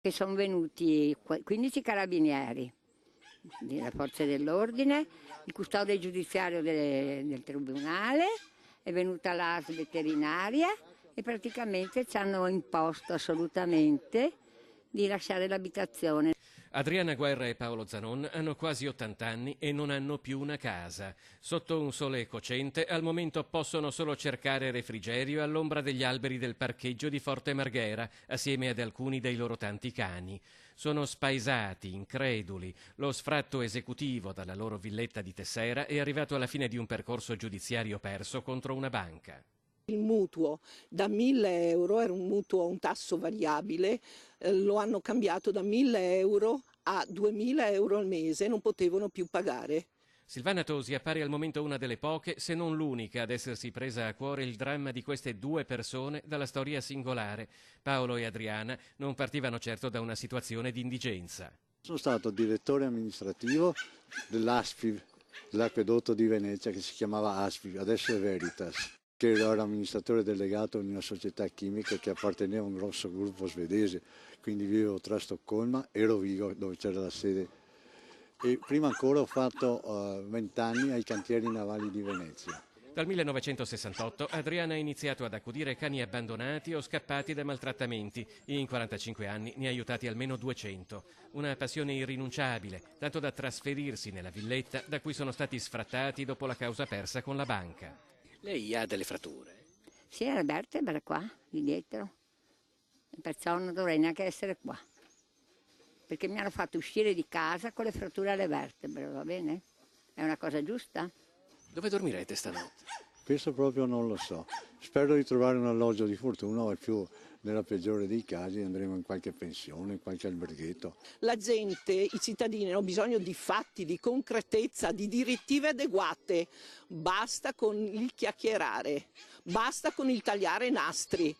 che sono venuti 15 carabinieri delle forze dell'ordine, il custode giudiziario del tribunale, è venuta l'ASL veterinaria e praticamente ci hanno imposto assolutamente di lasciare l'abitazione. Adriana Guerra e Paolo Zanon hanno quasi 80 anni e non hanno più una casa. Sotto un sole cocente al momento possono solo cercare refrigerio all'ombra degli alberi del parcheggio di Forte Marghera, assieme ad alcuni dei loro tanti cani. Sono spaesati, increduli. Lo sfratto esecutivo dalla loro villetta di Tessera è arrivato alla fine di un percorso giudiziario perso contro una banca. Il mutuo da 1.000 euro, era un mutuo a un tasso variabile, lo hanno cambiato da 1.000 euro a 2.000 euro al mese, non potevano più pagare. Silvana Tosi appare al momento una delle poche, se non l'unica, ad essersi presa a cuore il dramma di queste due persone dalla storia singolare. Paolo e Adriana non partivano certo da una situazione di indigenza. Sono stato direttore amministrativo dell'ASFI, dell'acquedotto di Venezia, che si chiamava ASFI, adesso è Veritas, che ero amministratore delegato in una società chimica che apparteneva a un grosso gruppo svedese, quindi vivevo tra Stoccolma e Rovigo, dove c'era la sede. E prima ancora ho fatto 20 anni ai cantieri navali di Venezia. Dal 1968 Adriana ha iniziato ad accudire cani abbandonati o scappati da maltrattamenti. In 45 anni ne ha aiutati almeno 200. Una passione irrinunciabile, tanto da trasferirsi nella villetta da cui sono stati sfrattati dopo la causa persa con la banca. Lei ha delle fratture? Sì, le vertebre qua, di dietro, perciò non dovrei neanche essere qua, perché mi hanno fatto uscire di casa con le fratture alle vertebre, va bene? È una cosa giusta? Dove dormirete stanotte? Questo proprio non lo so. Spero di trovare un alloggio di fortuna o più, nella peggiore dei casi andremo in qualche pensione, in qualche alberghetto. La gente, i cittadini hanno bisogno di fatti, di concretezza, di direttive adeguate. Basta con il chiacchierare, basta con il tagliare nastri.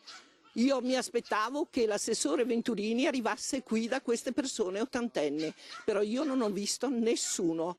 Io mi aspettavo che l'assessore Venturini arrivasse qui da queste persone ottantenni, però io non ho visto nessuno.